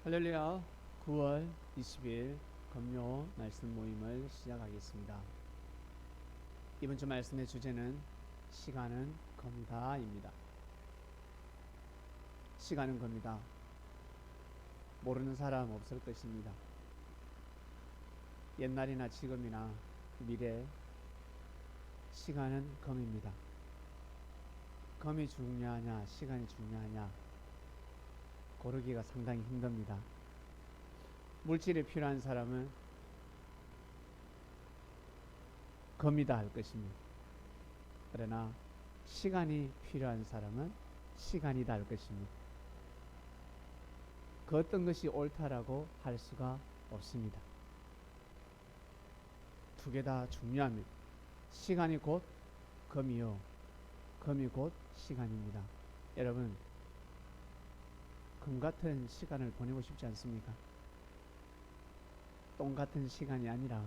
할렐루야. 9월 20일 금요 말씀 모임을 시작하겠습니다. 이번 주 말씀의 주제는 시간은 검다입니다. 시간은 검이다. 모르는 사람 없을 것입니다. 옛날이나 지금이나 미래, 시간은 검입니다. 검이 중요하냐 시간이 중요하냐 고르기가 상당히 힘듭니다. 물질이 필요한 사람은 검이다 할 것입니다. 그러나 시간이 필요한 사람은 시간이다 할 것입니다. 그 어떤 것이 옳다라고 할 수가 없습니다. 두 개 다 중요합니다. 시간이 곧 검이요, 검이 곧 시간입니다. 여러분, 금 같은 시간을 보내고 싶지 않습니까? 똥 같은 시간이 아니라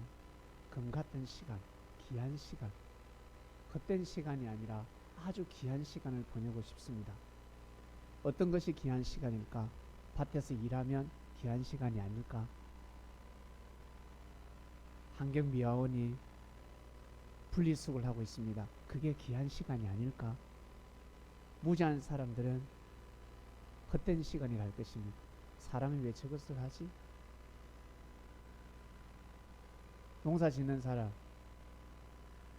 금 같은 시간, 귀한 시간, 헛된 시간이 아니라 아주 귀한 시간을 보내고 싶습니다. 어떤 것이 귀한 시간일까? 밭에서 일하면 귀한 시간이 아닐까? 환경미화원이 분리수거를 하고 있습니다. 그게 귀한 시간이 아닐까? 무지한 사람들은 헛된 시간이 갈 것입니다. 사람이 왜 저것을 하지? 농사 짓는 사람,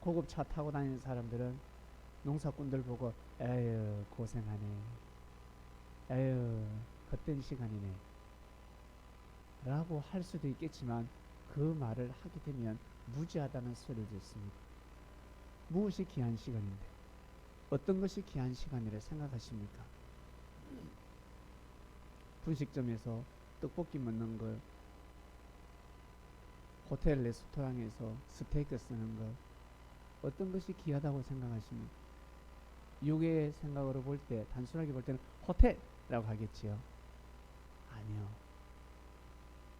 고급 차 타고 다니는 사람들은 농사꾼들 보고 에휴 고생하네, 에휴 헛된 시간이네 라고 할 수도 있겠지만, 그 말을 하게 되면 무지하다는 소리를 듣습니다. 무엇이 귀한 시간인데, 어떤 것이 귀한 시간이라 생각하십니까? 분식점에서 떡볶이 먹는 것, 호텔 레스토랑에서 스테이크 쓰는 것, 어떤 것이 귀하다고 생각하십니까? 육의 생각으로 볼 때, 단순하게 볼 때는 호텔이라고 하겠지요. 아니요.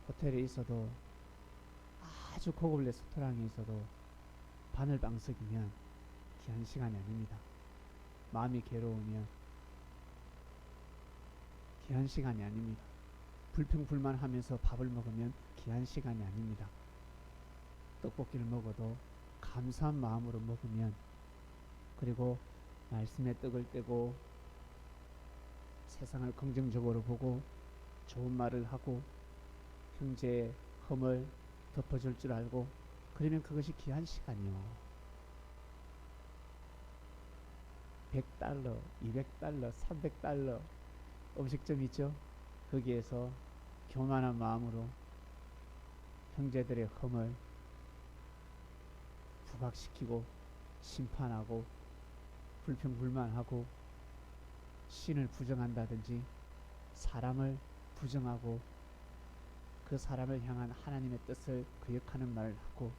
호텔에 있어도, 아주 고급 레스토랑에 있어도 바늘방석이면 귀한 시간이 아닙니다. 마음이 괴로우면 귀한 시간이 아닙니다. 불평불만하면서 밥을 먹으면 귀한 시간이 아닙니다. 떡볶이를 먹어도 감사한 마음으로 먹으면, 그리고 말씀에 떡을 떼고 세상을 긍정적으로 보고 좋은 말을 하고 형제의 흠을 덮어줄 줄 알고, 그러면 그것이 귀한 시간이요. $100, $200, $300 음식점 있죠? 거기에서 교만한 마음으로 형제들의 흠을 부각시키고 심판하고 불평불만하고 신을 부정한다든지 사람을 부정하고 그 사람을 향한 하나님의 뜻을 거역하는 말을 하고,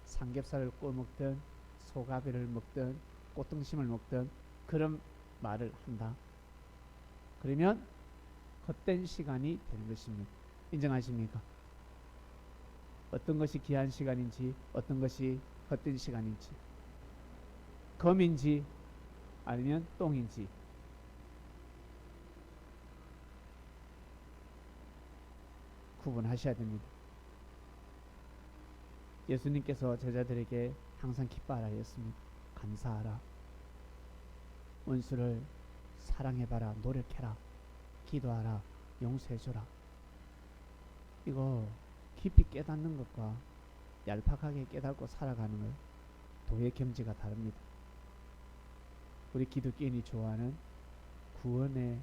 삼겹살을 꼬먹든 소가비를 먹든 꽃등심을 먹든 그런 말을 한다. 그러면 헛된 시간이 되는 것입니다. 인정하십니까? 어떤 것이 귀한 시간인지, 어떤 것이 헛된 시간인지, 검인지 아니면 똥인지, 구분하셔야 됩니다. 예수님께서 제자들에게 항상 기뻐하라 했습니다. 감사하라, 원수를 사랑해봐라, 노력해라, 기도하라, 용서해줘라. 이거 깊이 깨닫는 것과 얄팍하게 깨닫고 살아가는 것, 도의 경지가 다릅니다. 우리 기독교인이 좋아하는 구원의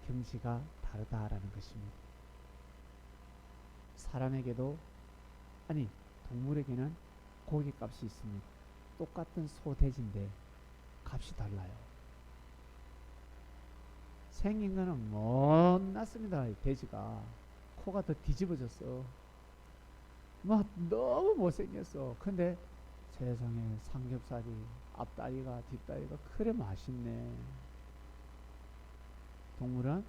경지가 다르다라는 것입니다. 사람에게도, 아니 동물에게는 고기값이 있습니다. 똑같은 소, 돼지인데 값이 달라요. 생긴 거는 못났습니다. 돼지가 코가 더 뒤집어졌어. 막 너무 못생겼어. 근데 세상에 삼겹살이 앞다리가 뒷다리가 그래 맛있네. 동물은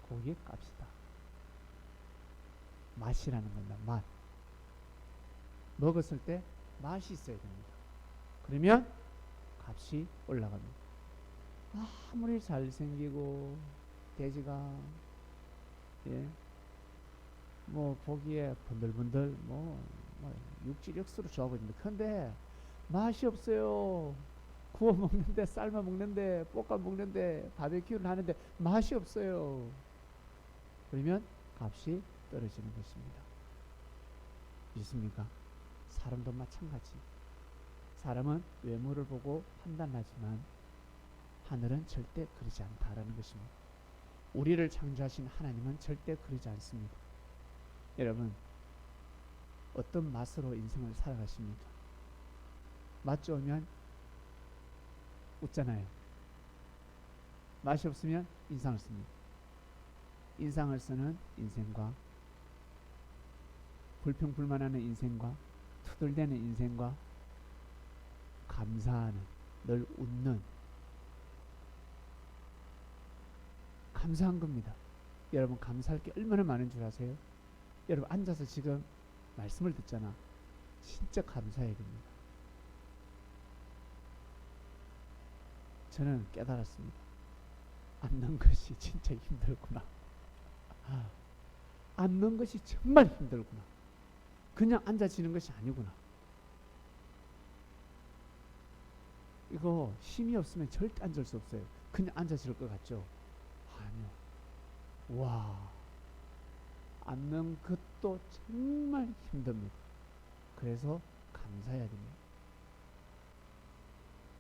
고기의 값이다. 맛이라는 겁니다. 맛. 먹었을 때 맛이 있어야 됩니다. 그러면 값이 올라갑니다. 아무리 잘생기고 돼지가 예, 뭐 보기에 번들번들 뭐 육질 육수로 좋아 보이는데 근데 맛이 없어요. 구워 먹는데 삶아 먹는데 볶아 먹는데 바베큐를 하는데 맛이 없어요. 그러면 값이 떨어지는 것입니다. 믿습니까? 사람도 마찬가지. 사람은 외모를 보고 판단하지만 하늘은 절대 그러지 않다라는 것입니다. 우리를 창조하신 하나님은 절대 그러지 않습니다. 여러분, 어떤 맛으로 인생을 살아가십니까? 맛 좋으면 웃잖아요. 맛이 없으면 인상을 씁니다. 인상을 쓰는 인생과 불평불만하는 인생과 투덜대는 인생과 감사하는, 늘 웃는, 감사한 겁니다. 여러분, 감사할 게 얼마나 많은 줄 아세요? 여러분, 앉아서 지금 말씀을 듣잖아. 진짜 감사해야 됩니다. 저는 깨달았습니다. 앉는 것이 진짜 힘들구나. 앉는 것이 정말 힘들구나. 그냥 앉아지는 것이 아니구나. 이거 힘이 없으면 절대 앉을 수 없어요. 그냥 앉아질 것 같죠? 아니요. 와, 앉는 것도 정말 힘듭니다. 그래서 감사해야 됩니다.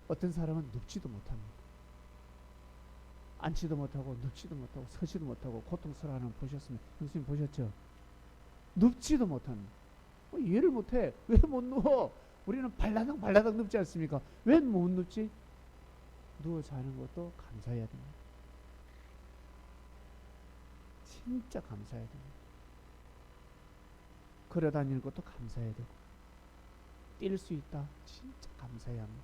어떤 사람은 눕지도 못합니다. 앉지도 못하고 눕지도 못하고 서지도 못하고 고통스러워하는 보셨으면 형수님 보셨죠? 눕지도 못합니다. 이해를 못해. 왜 못 누워? 우리는 발라당 발라당 눕지 않습니까? 왜 못 눕지? 누워 자는 것도 감사해야 됩니다. 진짜 감사해야 됩니다. 걸어 다니는 것도 감사해야 되고 뛸 수 있다. 진짜 감사해야 합니다.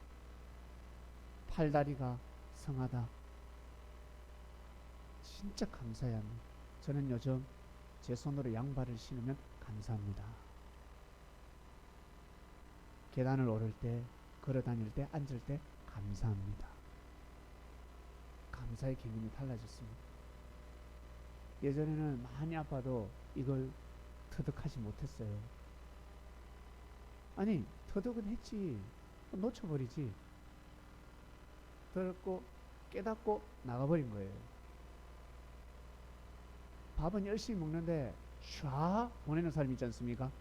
팔다리가 성하다. 진짜 감사해야 합니다. 저는 요즘 제 손으로 양발을 신으면 감사합니다. 계단을 오를 때, 걸어 다닐 때, 앉을 때 감사합니다. 감사의 개념이 달라졌습니다. 예전에는 많이 아파도 이걸 터득하지 못했어요. 아니, 터득은 했지. 놓쳐버리지. 들었고 깨닫고 나가버린 거예요. 밥은 열심히 먹는데 촤 보내는 사람이 있지 않습니까?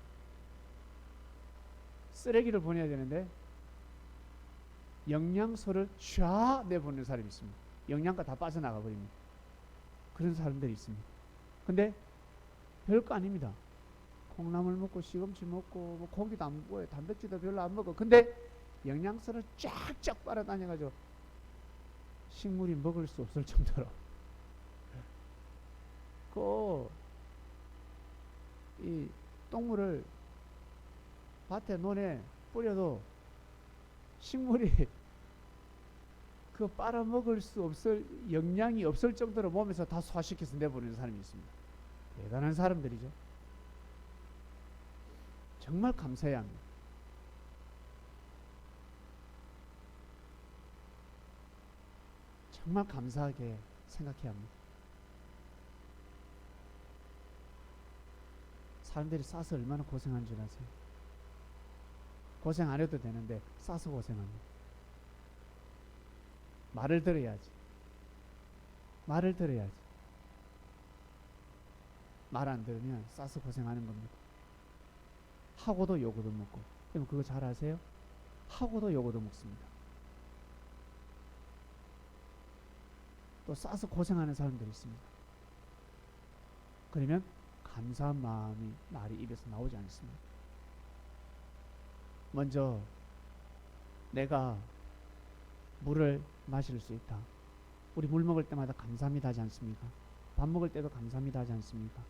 쓰레기를 보내야 되는데 영양소를 촤 내보내는 사람이 있습니다. 영양가 다 빠져나가 버립니다. 그런 사람들이 있습니다. 근데 별거 아닙니다. 콩나물 먹고 시금치 먹고 뭐 고기도 안 먹어요. 단백질도 별로 안 먹어. 근데 영양소를 쫙쫙 빨아다녀가지고 식물이 먹을 수 없을 정도로 이 똥물을 밭에 논에 뿌려도 식물이 그 빨아먹을 수 없을 영양이 없을 정도로 몸에서 다 소화시켜서 내보내는 사람이 있습니다. 대단한 사람들이죠. 정말 감사해야 합니다. 정말 감사하게 생각해야 합니다. 사람들이 싸서 얼마나 고생한 줄 아세요? 고생 안 해도 되는데 싸서 고생합니다. 말을 들어야지. 말을 들어야지. 말 안 들으면 싸서 고생하는 겁니다. 하고도 요거도 먹고. 여러분 그거 잘 아세요? 하고도 요거도 먹습니다. 또 싸서 고생하는 사람들이 있습니다. 그러면 감사한 마음이 말이 입에서 나오지 않습니다. 먼저 내가 물을 마실 수 있다. 우리 물 먹을 때마다 감사합니다 하지 않습니까? 밥 먹을 때도 감사합니다 하지 않습니까?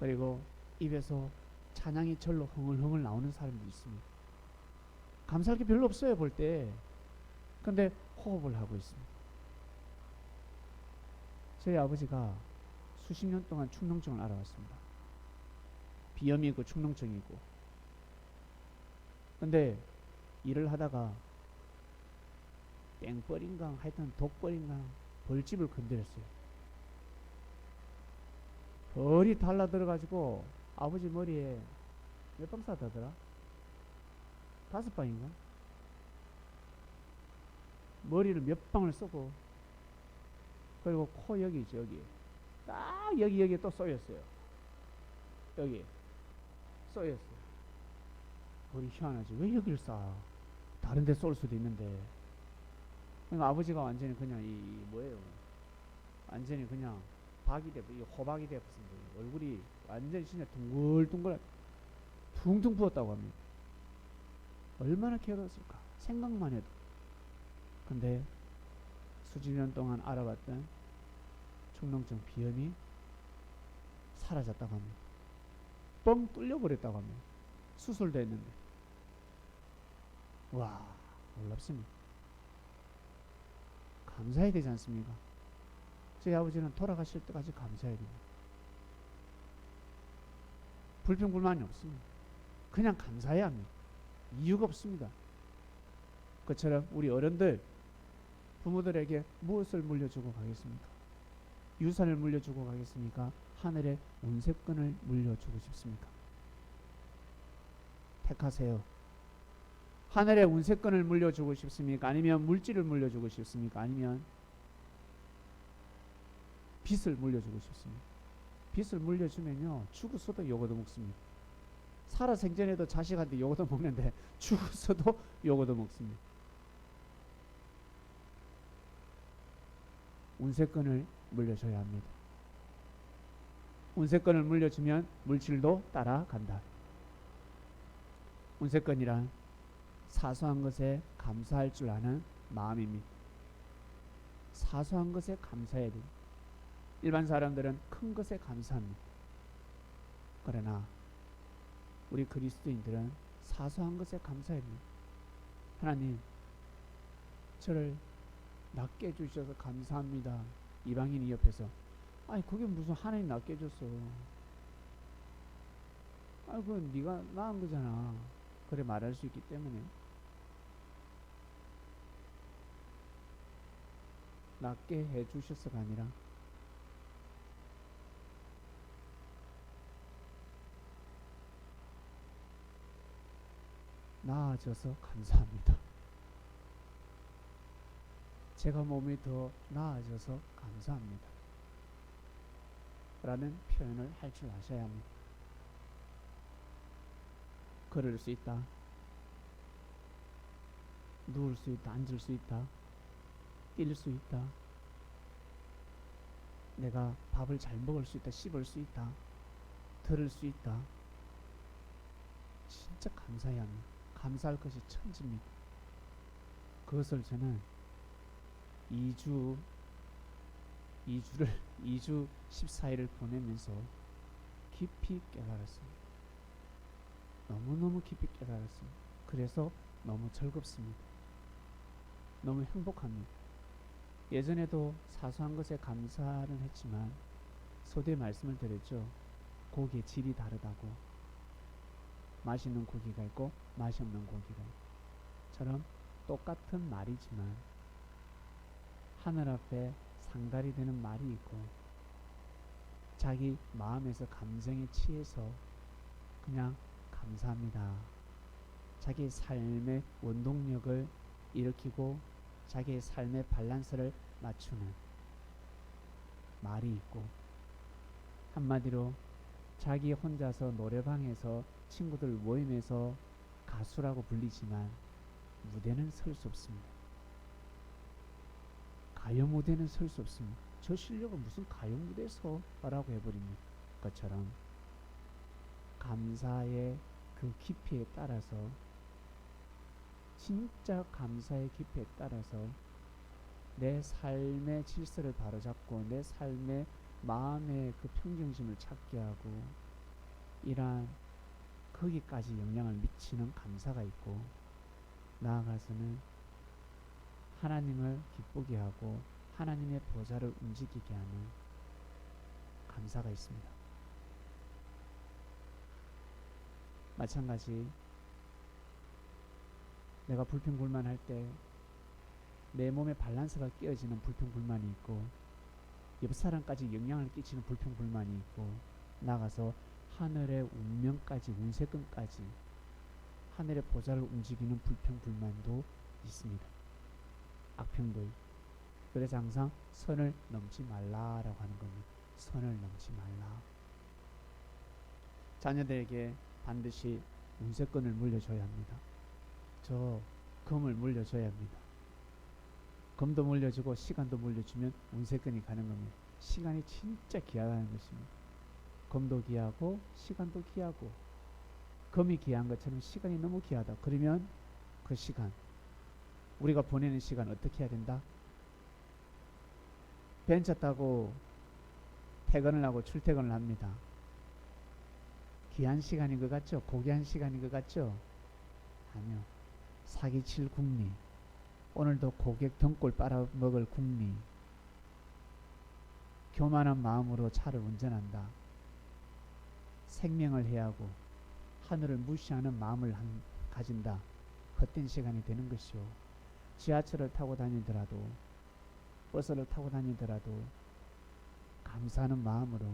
그리고 입에서 찬양이 절로 흥얼흥얼 나오는 사람도 있습니다. 감사할 게 별로 없어요, 볼 때. 근데 호흡을 하고 있습니다. 저희 아버지가 수십 년 동안 축농증을 앓아왔습니다. 비염이 있고 축농증이 있고. 근데 일을 하다가 땡벌인가 하여튼 독벌인가 벌집을 건드렸어요. 벌이 달라들어가지고 아버지 머리에 몇 방 쐈다더라? 5방인가? 머리를 몇 방을 쏘고, 그리고 코 여기 있죠, 여기. 딱 여기에 또 쏘였어요. 여기 쏘였어요. 벌이 희한하지. 왜 여기를 쏴? 다른 데 쏠 수도 있는데. 그러니까 아버지가 완전히 그냥 뭐예요? 완전히 그냥 박이 돼, 호박이 돼버린 거예요. 얼굴이 완전히 진짜 둥글둥글, 퉁퉁 부었다고 합니다. 얼마나 괴로웠을까? 생각만 해도. 근데 수십 년 동안 알아봤던 축농증 비염이 사라졌다고 합니다. 뻥 뚫려버렸다고 합니다. 수술도 했는데. 와, 놀랍습니다. 감사해야 되지 않습니까? 저희 아버지는 돌아가실 때까지 감사해야 됩니다. 불평불만이 없습니다. 그냥 감사해야 합니다. 이유가 없습니다. 그처럼 우리 어른들, 부모들에게 무엇을 물려주고 가겠습니까? 유산을 물려주고 가겠습니까? 하늘의 운세권을 물려주고 싶습니까? 택하세요. 하늘의 운세권을 물려주고 싶습니까? 아니면 물질을 물려주고 싶습니까? 아니면 빚을 물려주고 싶습니까? 빚을 물려주면요, 죽었어도 요거도 먹습니다. 살아 생전에도 자식한테 요거도 먹는데 죽었어도 요거도 먹습니다. 운세권을 물려줘야 합니다. 운세권을 물려주면 물질도 따라간다. 운세권이란 사소한 것에 감사할 줄 아는 마음입니다. 사소한 것에 감사해야 됩니다. 일반 사람들은 큰 것에 감사합니다. 그러나 우리 그리스도인들은 사소한 것에 감사해야 됩니다. 하나님, 저를 낫게 해주셔서 감사합니다. 이방인이 옆에서, 아니 그게 무슨 하나님 낫게 해줬어. 아니 그건 네가 낳은 거잖아. 그래 말할 수 있기 때문에. 낫게 해주셔서가 아니라 나아져서 감사합니다. 제가 몸이 더 나아져서 감사합니다. 라는 표현을 할 줄 아셔야 합니다. 걸을 수 있다. 누울 수 있다. 앉을 수 있다. 뛸 수 있다. 내가 밥을 잘 먹을 수 있다. 씹을 수 있다. 들을 수 있다. 진짜 감사해야 합니다. 감사할 것이 천지입니다. 그것을 저는 2주 14일을 보내면서 깊이 깨달았습니다. 너무너무 깊이 깨달았습니다. 그래서 너무 즐겁습니다. 너무 행복합니다. 예전에도 사소한 것에 감사는 했지만 소대 말씀을 드렸죠. 고기의 질이 다르다고. 맛있는 고기가 있고 맛이 없는 고기가 있고. 처럼 똑같은 말이지만 하늘 앞에 상달이 되는 말이 있고, 자기 마음에서 감정에 취해서 그냥 감사합니다. 자기 삶의 원동력을 일으키고 자기의 삶의 밸런스를 맞추는 말이 있고, 한마디로 자기 혼자서 노래방에서 친구들 모임에서 가수라고 불리지만 무대는 설 수 없습니다. 가요 무대는 설 수 없습니다. 저 실력은 무슨 가요 무대에서 라고 해버립니다. 것처럼 감사의 그 깊이에 따라서, 진짜 감사의 깊이에 따라서 내 삶의 질서를 바로잡고 내 삶의 마음의 그 평정심을 찾게 하고, 이러한 거기까지 영향을 미치는 감사가 있고, 나아가서는 하나님을 기쁘게 하고 하나님의 보좌를 움직이게 하는 감사가 있습니다. 마찬가지 내가 불평불만할 때 내 몸의 밸런스가 깨어지는 불평불만이 있고 옆 사람까지 영향을 끼치는 불평불만이 있고 나가서 하늘의 운명까지 운세권까지 하늘의 보좌를 움직이는 불평불만도 있습니다. 악평도 있고. 그래서 항상 선을 넘지 말라라고 하는 겁니다. 선을 넘지 말라. 자녀들에게 반드시 운세권을 물려줘야 합니다. 저 금을 물려줘야 합니다. 금도 물려주고 시간도 물려주면 운세권이 가는 겁니다. 시간이 진짜 귀하다는 것입니다. 금도 귀하고 시간도 귀하고 금이 귀한 것처럼 시간이 너무 귀하다. 그러면 그 시간 우리가 보내는 시간 어떻게 해야 된다? 벤처 타고 퇴근을 하고 출퇴근을 합니다. 귀한 시간인 것 같죠? 고귀한 시간인 것 같죠? 아니요. 사기칠 국리, 오늘도 고객 등골 빨아먹을 국리, 교만한 마음으로 차를 운전한다. 생명을 해하고 하늘을 무시하는 마음을 가진다. 헛된 시간이 되는 것이요. 지하철을 타고 다니더라도 버스를 타고 다니더라도 감사하는 마음으로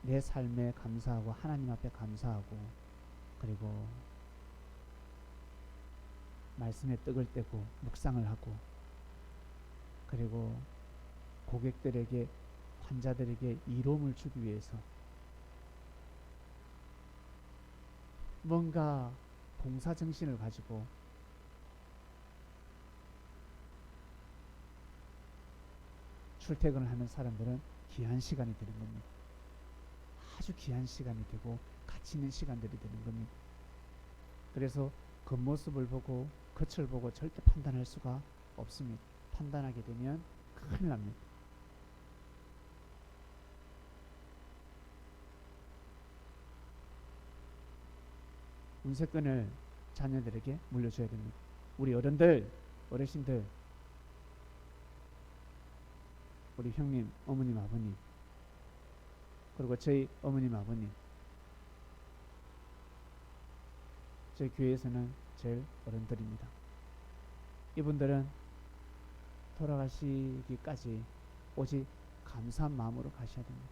내 삶에 감사하고 하나님 앞에 감사하고 그리고 말씀에 떡을 떼고 묵상을 하고 그리고 고객들에게 환자들에게 이로움을 주기 위해서 뭔가 봉사정신을 가지고 출퇴근을 하는 사람들은 귀한 시간이 되는 겁니다. 아주 귀한 시간이 되고 가치 있는 시간들이 되는 겁니다. 그래서 겉모습을 보고 겉을 보고 절대 판단할 수가 없습니다. 판단하게 되면 큰일 납니다. 운세권을 자녀들에게 물려줘야 됩니다. 우리 어른들, 어르신들, 우리 형님, 어머님, 아버님, 그리고 저희 어머님, 아버님, 저희 교회에서는 제일 어른들입니다. 이분들은 돌아가시기까지 오직 감사한 마음으로 가셔야 됩니다.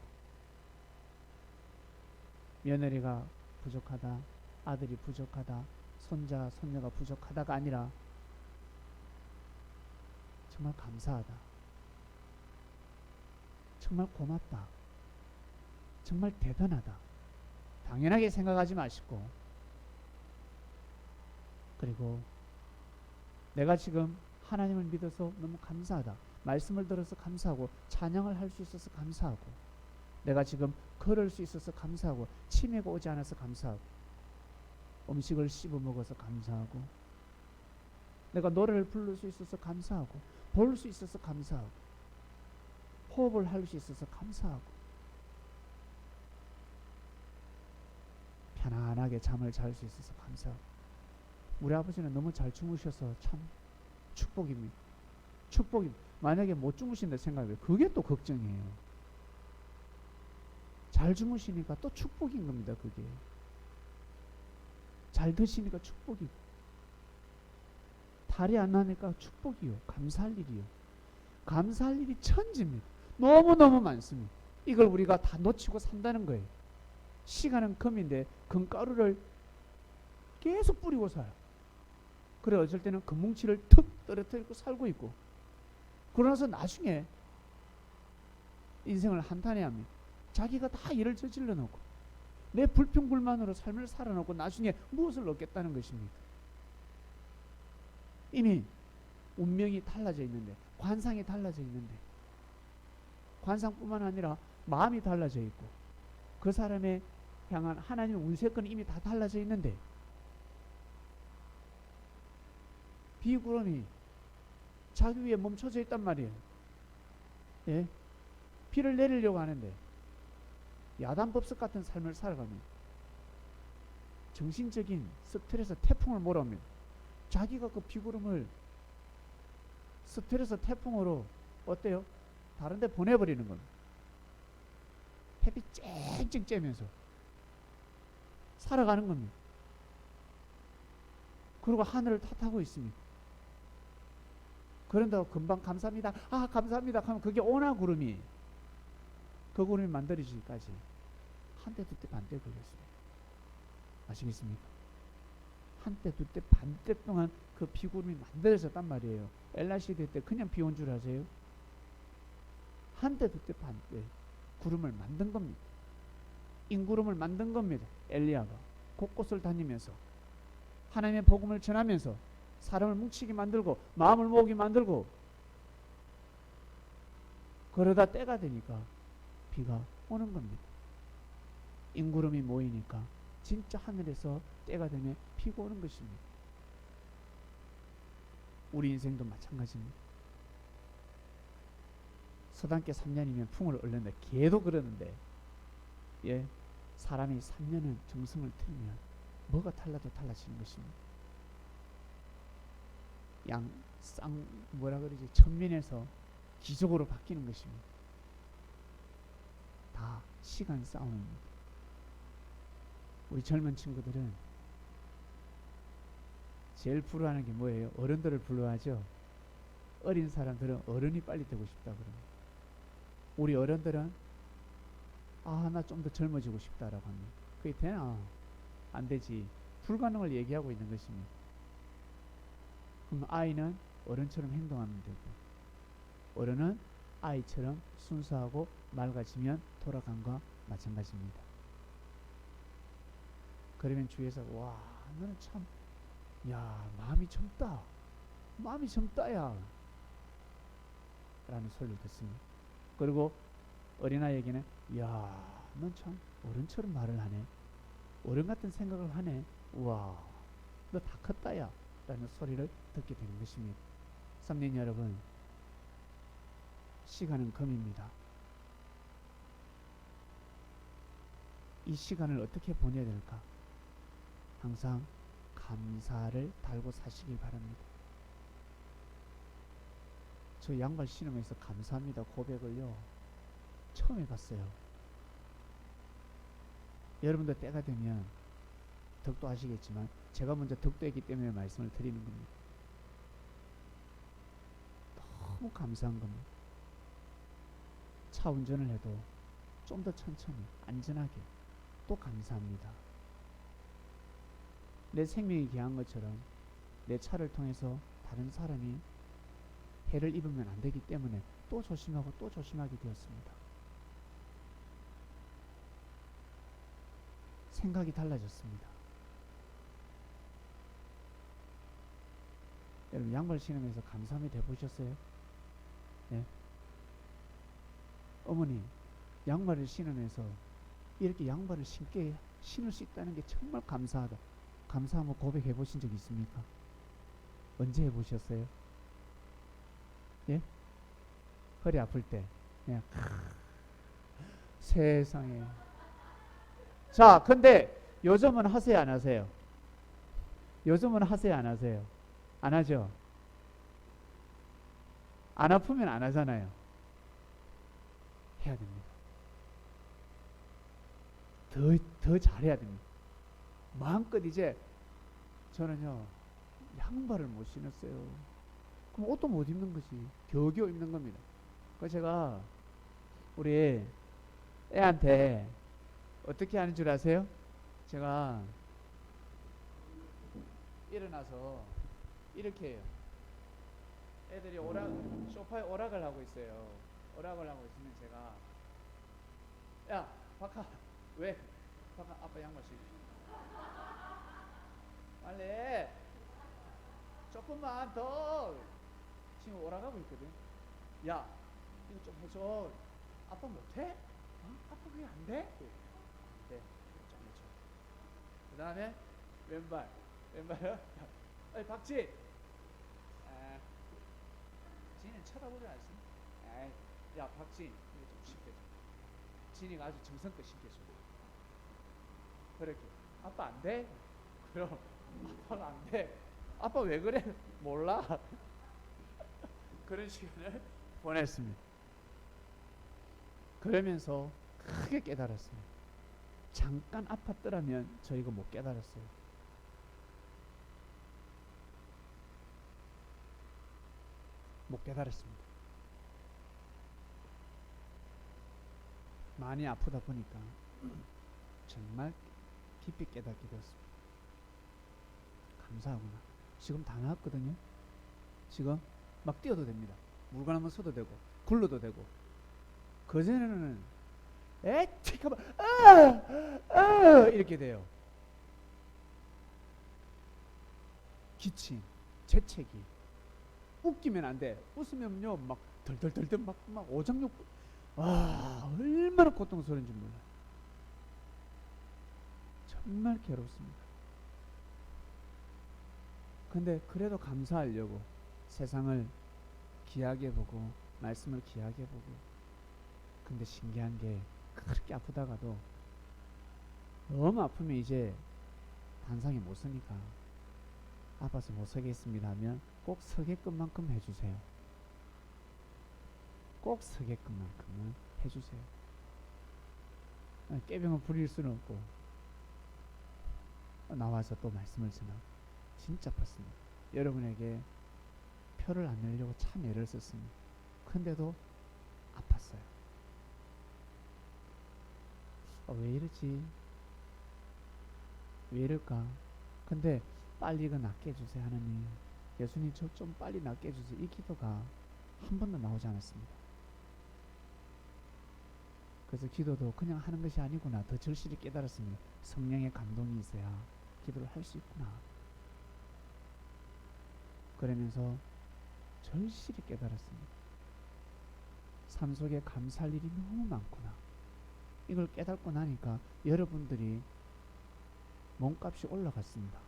며느리가 부족하다, 아들이 부족하다, 손자, 손녀가 부족하다가 아니라 정말 감사하다, 정말 고맙다, 정말 대단하다, 당연하게 생각하지 마시고 그리고 내가 지금 하나님을 믿어서 너무 감사하다, 말씀을 들어서 감사하고 찬양을 할 수 있어서 감사하고 내가 지금 걸을 수 있어서 감사하고 치매가 오지 않아서 감사하고 음식을 씹어 먹어서 감사하고 내가 노래를 부를 수 있어서 감사하고 볼 수 있어서 감사하고 호흡을 할 수 있어서 감사하고 편안하게 잠을 잘 수 있어서 감사하고 우리 아버지는 너무 잘 주무셔서 참 축복입니다. 축복입니다. 만약에 못 주무신다 생각해 그게 또 걱정이에요. 잘 주무시니까 또 축복인 겁니다. 그게 잘 드시니까 축복이고 탈이 안 나니까 축복이요. 감사할 일이요. 감사할 일이 천지입니다. 너무너무 많습니다. 이걸 우리가 다 놓치고 산다는 거예요. 시간은 금인데 금가루를 계속 뿌리고 살아요. 그래 어쩔 때는 금뭉치를 툭 떨어뜨리고 살고 있고 그러나서 나중에 인생을 한탄해야 합니다. 자기가 다 일을 저질러 놓고 내 불평불만으로 삶을 살아놓고 나중에 무엇을 얻겠다는 것입니까? 이미 운명이 달라져 있는데 관상이 달라져 있는데 관상뿐만 아니라 마음이 달라져 있고 그 사람의 향한 하나님의 운세권이 이미 다 달라져 있는데 비구름이 자기 위에 멈춰져 있단 말이에요. 예? 비를 내리려고 하는데 야단법석 같은 삶을 살아갑니다. 정신적인 스트레스 태풍을 몰아옵니다. 자기가 그 비구름을 스트레스 태풍으로 어때요? 다른 데 보내버리는 겁니다. 햇빛 쨍쨍 쬐면서 살아가는 겁니다. 그리고 하늘을 탓하고 있습니다. 그런다고 금방 감사합니다. 아 감사합니다 하면 그게 오나 구름이 그 구름이 만들어지기까지 한 때 두 때 반 때 걸렸습니다. 아시겠습니까? 한 때 두 때 반 때 동안 그 비구름이 만들어졌단 말이에요. 엘라 시대 때 그냥 비 온 줄 아세요? 한 때 두 때 반 때 구름을 만든 겁니다. 인구름을 만든 겁니다. 엘리야가 곳곳을 다니면서 하나님의 복음을 전하면서 사람을 뭉치게 만들고 마음을 모으게 만들고 그러다 때가 되니까 비가 오는 겁니다. 인구름이 모이니까 진짜 하늘에서 때가 되면 비가 오는 것입니다. 우리 인생도 마찬가지입니다. 서당계 3년이면 풍을 얻는다. 걔도 그러는데 예, 사람이 3년은 정성을 들이면 뭐가 달라도 달라지는 것입니다. 뭐라 그러지? 천면에서 기적으로 바뀌는 것입니다. 다 시간 싸움입니다. 우리 젊은 친구들은 제일 부러워하는 게 뭐예요? 어른들을 부러워하죠. 어린 사람들은 어른이 빨리 되고 싶다 그럽니다. 우리 어른들은 아, 나 좀 더 젊어지고 싶다라고 합니다. 그게 되나? 안 되지. 불가능을 얘기하고 있는 것입니다. 그럼 아이는 어른처럼 행동하면 되고 어른은 아이처럼 순수하고 맑아지면 돌아간과 마찬가지입니다. 그러면 주위에서 와 너는 참 야 마음이 젊다 마음이 젊다야 라는 소리를 듣습니다. 그리고 어린아이에게는 야 넌 참 어른처럼 말을 하네 어른 같은 생각을 하네 우와 너 다 컸다야 라는 소리를 듣게 되는 것입니다. 썸님 여러분 시간은 금입니다. 이 시간을 어떻게 보내야 될까? 항상 감사를 달고 사시길 바랍니다. 저 양말 신으면서 감사합니다 고백을요 처음 해봤어요. 여러분도 때가 되면 덕도 하시겠지만 제가 먼저 덕도했기 때문에 말씀을 드리는 겁니다. 너무 감사한 겁니다. 차 운전을 해도 좀 더 천천히 안전하게 또 감사합니다. 내 생명이 귀한 것처럼 내 차를 통해서 다른 사람이 해를 입으면 안 되기 때문에 또 조심하고 또 조심하게 되었습니다. 생각이 달라졌습니다. 여러분 양말 신으면서 감사함이 돼보셨어요? 네? 어머니 양말을 신으면서 이렇게 양말을 신을 수 있다는 게 정말 감사하다. 감사함을 고백해 보신 적 있습니까? 언제 해보셨어요? 예? 허리 아플 때 그냥 세상에. 자 근데 요즘은 하세요 안 하세요? 요즘은 하세요 안 하세요? 안 하죠? 안 아프면 안 하잖아요. 해야 됩니다. 더 잘해야 됩니다. 마음껏 이제 저는요 양말을 못 신었어요. 그럼 옷도 못 입는 거지. 겨우겨우 입는 겁니다. 그래서 제가 우리 애한테 어떻게 하는 줄 아세요? 제가 일어나서 이렇게 해요. 애들이 소파에 오락을 하고 있어요. 오락을 하고 있으면 제가 야 박하 왜? 박하 아빠 양말 신고 빨리 조금만 더 지금 오락하고 있거든. 야 이거 좀 해줘. 아빠 못해? 어? 아빠 그게 안 돼? 네, 좀 해줘. 그 다음에 왼발을 어이 박지 지는 쳐다보지 않았어. 야 박지 이거 좀 시켜줘. 진이가 아주 정성껏 시켜줘. 그렇게 아빠 안 돼? 그럼 아빠가 안 돼. 아빠 왜 그래? 몰라. 그런 시간을 보냈습니다. 그러면서 크게 깨달았습니다. 잠깐 아팠더라면 저 이거 못 깨달았어요. 못 깨달았습니다. 많이 아프다 보니까 정말 깊이 깨닫게 되었습니다. 감사하구나. 지금 다 나았거든요. 지금 막 뛰어도 됩니다. 물건 한번 서도 되고 굴러도 되고. 그전에는 잠깐만 이렇게 돼요. 기침, 재채기. 웃기면 안 돼. 웃으면요 막 덜덜덜덜 막 오장육. 얼마나 고통스러운지 몰라요. 정말 괴롭습니다. 근데 그래도 감사하려고 세상을 귀하게 보고 말씀을 귀하게 보고. 근데 신기한 게 그렇게 아프다가도 너무 아프면 이제 단상에 못 서니까 아파서 못 서겠습니다 하면 꼭 서게끔만큼 해주세요. 꼭 서게끔만큼은 해주세요. 깨병을 부릴 수는 없고 나와서 또 말씀을 전하고. 진짜 아팠습니다. 여러분에게 표를 안 내려고 참 애를 썼습니다. 근데도 아팠어요. 왜 이러지? 왜 이럴까? 근데 빨리 이거 낫게 해주세요. 하나님, 예수님 저 좀 빨리 낫게 해주세요. 이 기도가 한 번도 나오지 않았습니다. 그래서 기도도 그냥 하는 것이 아니구나. 더 절실히 깨달았습니다. 성령의 감동이 있어야 기도를 할 수 있구나. 그러면서 절실히 깨달았습니다. 삶 속에 감사할 일이 너무 많구나. 이걸 깨닫고 나니까 여러분들이 몸값이 올라갔습니다.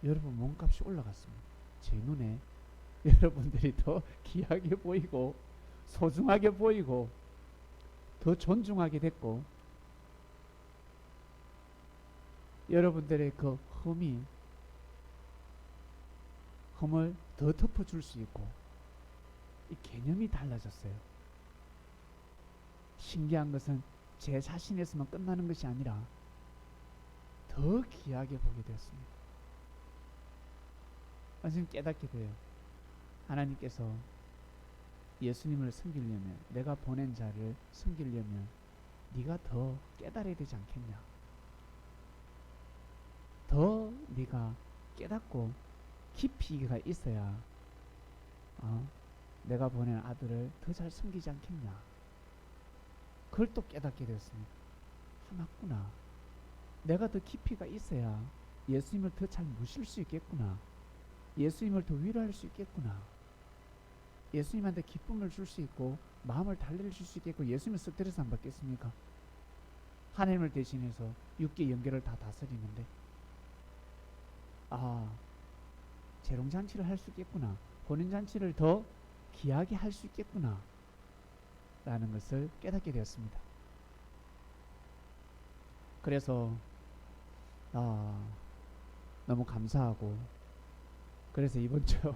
여러분 몸값이 올라갔습니다. 제 눈에 여러분들이 더 귀하게 보이고 소중하게 보이고 더 존중하게 됐고, 여러분들의 그 흠을 더 덮어줄 수 있고, 이 개념이 달라졌어요. 신기한 것은 제 자신에서만 끝나는 것이 아니라 더 귀하게 보게 되었습니다. 지금 깨닫게 돼요. 하나님께서 예수님을 섬기려면, 내가 보낸 자를 섬기려면 네가 더 깨달아야 되지 않겠냐. 더 네가 깨닫고 깊이가 있어야 내가 보낸 아들을 더 잘 섬기지 않겠냐. 그걸 또 깨닫게 되었습니다. 맞구나. 내가 더 깊이가 있어야 예수님을 더 잘 모실 수 있겠구나. 예수님을 더 위로할 수 있겠구나. 예수님한테 기쁨을 줄 수 있고 마음을 달래줄 수 있겠고. 예수님은 스트레스 안 받겠습니까? 하나님을 대신해서 육계 영계를 다 다스리는데 재롱잔치를 할 수 있겠구나. 혼인잔치를 더 귀하게 할 수 있겠구나 라는 것을 깨닫게 되었습니다. 그래서 너무 감사하고, 그래서 이번 주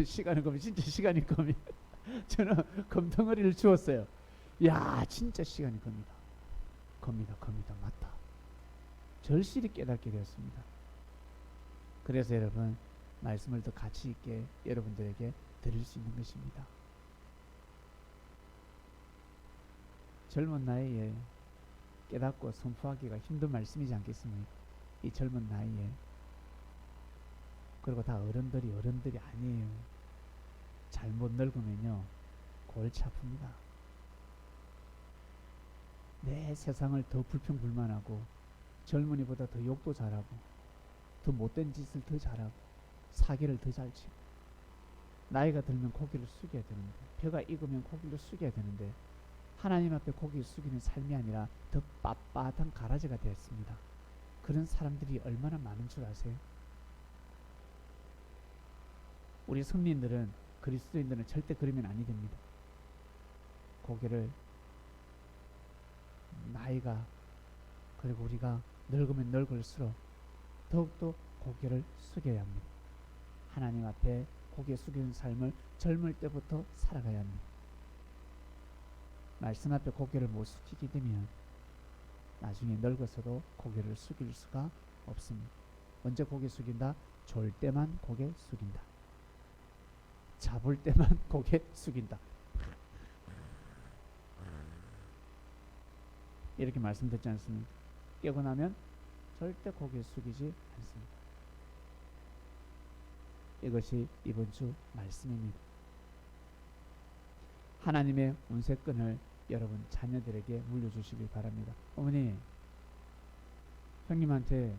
시간은 거면 진짜 시간이 거면 저는 금덩어리를 주었어요. 야, 진짜 시간이 겁니다. 맞다. 절실히 깨닫게 되었습니다. 그래서 여러분, 말씀을 더 가치 있게 여러분들에게 드릴 수 있는 것입니다. 젊은 나이에 깨닫고 선포하기가 힘든 말씀이지 않겠습니까? 이 젊은 나이에. 그리고 다 어른들이 아니에요. 잘못 늙으면요 골치 아픕니다. 내 세상을 더 불평불만하고, 젊은이보다 더 욕도 잘하고, 더 못된 짓을 더 잘하고, 사기를 더 잘 치고, 나이가 들면 고개를 숙여야 되는데, 벼가 익으면 고개를 숙여야 되는데, 하나님 앞에 고개를 숙이는 삶이 아니라 더 빳빳한 가라지가 되었습니다. 그런 사람들이 얼마나 많은 줄 아세요? 우리 성민들은, 그리스도인들은 절대 그러면 아니 됩니다. 고개를, 나이가, 그리고 우리가 늙으면 늙을수록 더욱더 고개를 숙여야 합니다. 하나님 앞에 고개 숙이는 삶을 젊을 때부터 살아가야 합니다. 말씀 앞에 고개를 못 숙이게 되면 나중에 늙어서도 고개를 숙일 수가 없습니다. 언제 고개 숙인다? 졸 때만 고개 숙인다. 잡을 때만 고개 숙인다. 이렇게 말씀드렸지 않습니까? 깨고 나면 절대 고개 숙이지 않습니다. 이것이 이번 주 말씀입니다. 하나님의 운세끈을 여러분 자녀들에게 물려주시길 바랍니다. 어머니, 형님한테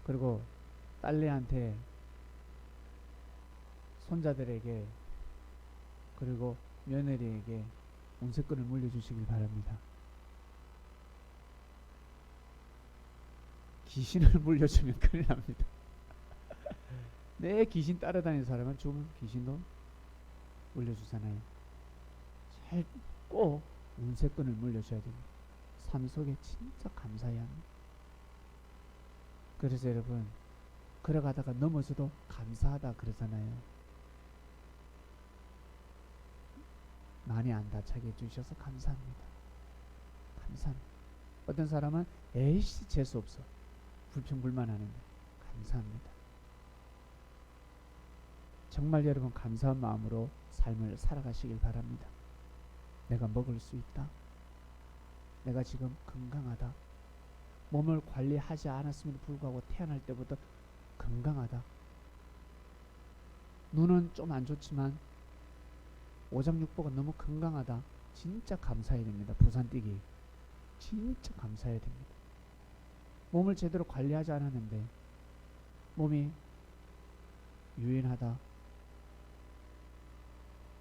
그리고 딸내한테 손자들에게 그리고 며느리에게 운세끈을 물려주시길 바랍니다. 귀신을 물려주면 큰일 납니다. 내 귀신 따라다니는 사람은 죽으면 귀신도 물려주잖아요. 잘 꼭 운세끈을 물려줘야 됩니다. 삶 속에 진짜 감사해야 합니다. 그래서 여러분, 걸어가다가 넘어져도 감사하다 그러잖아요. 많이 안 다치게 해주셔서 감사합니다. 감사합니다. 어떤 사람은 에이씨 재수없어 불평불만하는데 감사합니다. 정말 여러분 감사한 마음으로 삶을 살아가시길 바랍니다. 내가 먹을 수 있다. 내가 지금 건강하다. 몸을 관리하지 않았음에도 불구하고 태어날 때부터 건강하다. 눈은 좀 안 좋지만 오장육부가 너무 건강하다. 진짜 감사해야 됩니다. 부산 뛰기 진짜 감사해야 됩니다. 몸을 제대로 관리하지 않았는데 몸이 유연하다.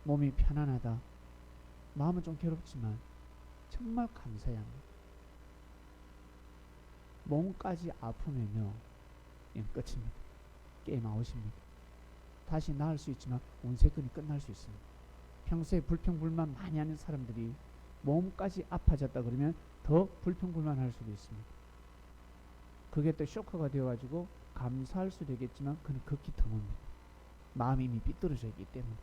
몸이 편안하다. 마음은 좀 괴롭지만 정말 감사해야 합니다. 몸까지 아프면요, 이건 끝입니다. 게임 아웃입니다. 다시 나을 수 있지만 운세끈이 끝날 수 있습니다. 평소에 불평불만 많이 하는 사람들이 몸까지 아파졌다 그러면 더 불평불만할 수도 있습니다. 그게 또 쇼크가 되어가지고 감사할 수도 있겠지만 그는 극히 드뭅니다. 마음이 이미 삐뚤어져 있기 때문에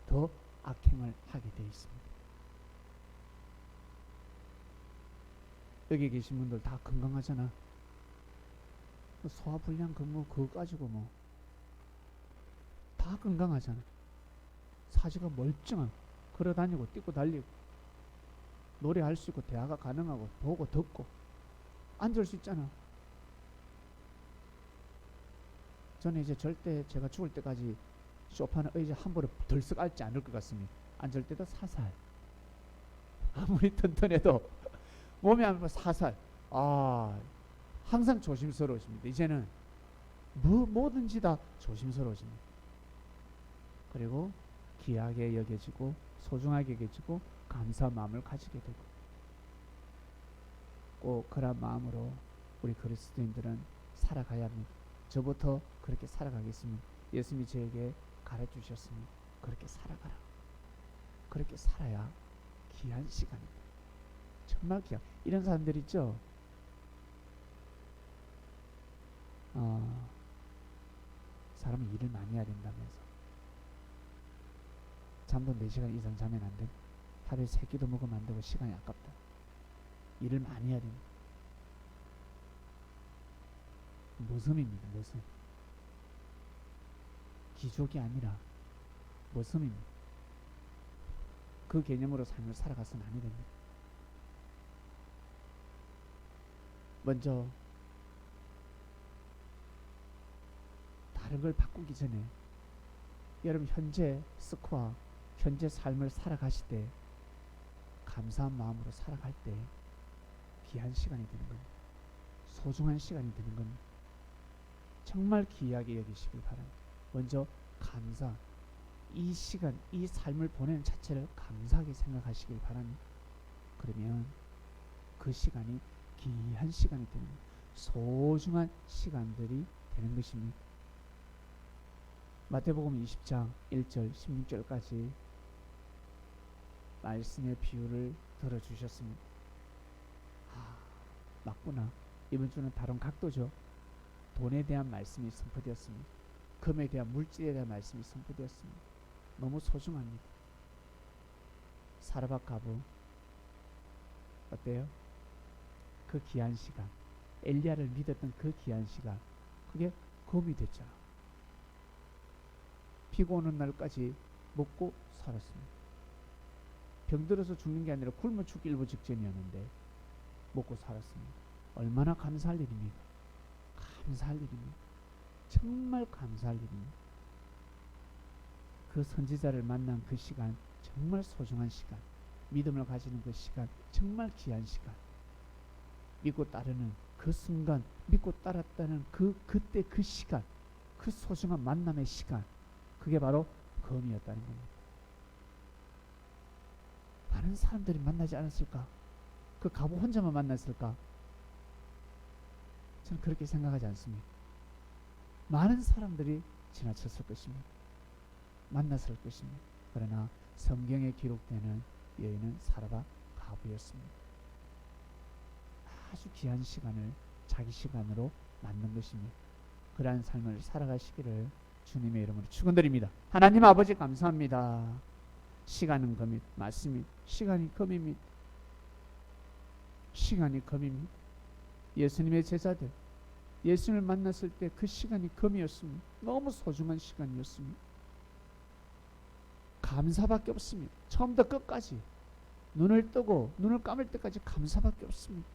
더 악행을 하게 되어 있습니다. 여기 계신 분들 다 건강하잖아. 소화불량 근무 그거 가지고 뭐 다 건강하잖아. 사지가 멀쩡하고 걸어다니고 뛰고 달리고 노래할 수 있고 대화가 가능하고 보고 듣고 앉을 수 있잖아. 저는 이제 절대 제가 죽을 때까지 소파는 의자 함부로 들썩 앉지 않을 것 같습니다. 앉을 때도 사살. 아무리 튼튼해도 몸이 안 사살. 항상 조심스러우십니다. 이제는 뭐든지 다 조심스러워집니다. 그리고 귀하게 여겨지고 소중하게 여겨지고 감사한 마음을 가지게 되고 꼭 그런 마음으로 우리 그리스도인들은 살아가야 합니다. 저부터 그렇게 살아가겠습니다. 예수님이 저에게 가르쳐주셨습니다. 그렇게 살아가라. 그렇게 살아야 귀한 시간입니다. 정말 귀한. 이런 사람들 있죠. 사람은 일을 많이 해야 된다면서 잠도 4시간 이상 자면 안 되고 하루에 3끼도 먹으면 안 되고 시간이 아깝다. 일을 많이 해야 됩니다. 모섬입니다. 모섬. 기족이 아니라 모섬입니다. 그 개념으로 삶을 살아가서는 아니 됩니다. 먼저 다른 걸 바꾸기 전에 여러분 현재 스코어 현재 삶을 살아가실 때 감사한 마음으로 살아갈 때 귀한 시간이 되는 겁니다. 소중한 시간이 되는 겁니다. 정말 귀하게 여기시길 바랍니다. 먼저 감사, 이 시간, 이 삶을 보내는 자체를 감사하게 생각하시길 바랍니다. 그러면 그 시간이 귀한 시간이 되는 겁니다. 소중한 시간들이 되는 것입니다. 마태복음 20장 1절 16절까지 말씀의 비유를 들어주셨습니다. 맞구나. 이번 주는 다른 각도죠. 돈에 대한 말씀이 선포되었습니다. 금에 대한 물질에 대한 말씀이 선포되었습니다. 너무 소중합니다. 사르밧 가부 어때요? 그 귀한 시간 엘리야를 믿었던 그 귀한 시간, 그게 검이 됐잖아. 비가 오는 날까지 먹고 살았습니다. 병들어서 죽는 게 아니라 굶어 죽기 일부 직전이었는데 먹고 살았습니다. 얼마나 감사할 일입니까? 감사할 일입니다. 정말 감사할 일입니다. 그 선지자를 만난 그 시간, 정말 소중한 시간, 믿음을 가지는 그 시간, 정말 귀한 시간, 믿고 따르는 그 순간, 믿고 따랐다는 그때 그 시간, 그 소중한 만남의 시간, 그게 바로 검이었다는 겁니다. 많은 사람들이 만나지 않았을까? 그 과부 혼자만 만났을까? 저는 그렇게 생각하지 않습니다. 많은 사람들이 지나쳤을 것입니다. 만났을 것입니다. 그러나 성경에 기록되는 여인은 사라바 과부였습니다. 아주 귀한 시간을 자기 시간으로 만든 것입니다. 그러한 삶을 살아가시기를 주님의 이름으로 축원드립니다. 하나님 아버지 감사합니다. 시간은 검입니다. 맞습니다. 시간이 검입니다. 시간이 검입니다. 예수님의 제자들, 예수님을 만났을 때 그 시간이 검이었습니다. 너무 소중한 시간이었습니다. 감사밖에 없습니다. 처음부터 끝까지 눈을 뜨고 눈을 감을 때까지 감사밖에 없습니다.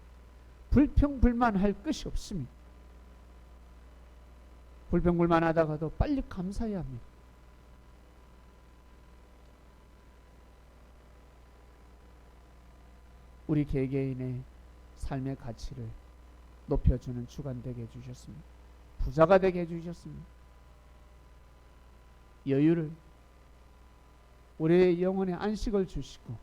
불평불만할 것이 없습니다. 불평불만하다가도 빨리 감사해야 합니다. 우리 개개인의 삶의 가치를 높여주는 주간 되게 해주셨습니다. 부자가 되게 해주셨습니다. 여유를, 우리의 영혼에 안식을 주시고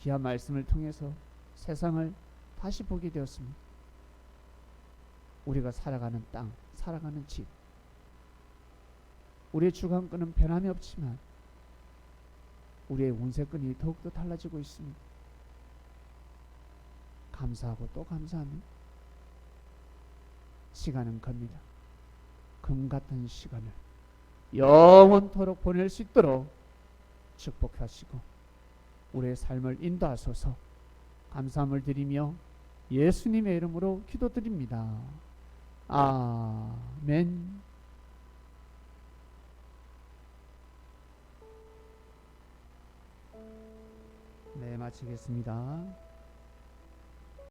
귀한 말씀을 통해서 세상을 다시 보게 되었습니다. 우리가 살아가는 땅, 살아가는 집, 우리의 주관권은 변함이 없지만 우리의 운세권이 더욱더 달라지고 있습니다. 감사하고 또 감사합니다. 시간은 겁니다. 금 같은 시간을 영원토록 보낼 수 있도록 축복하시고 우리의 삶을 인도하소서. 감사함을 드리며 예수님의 이름으로 기도드립니다. 아멘. 네, 마치겠습니다.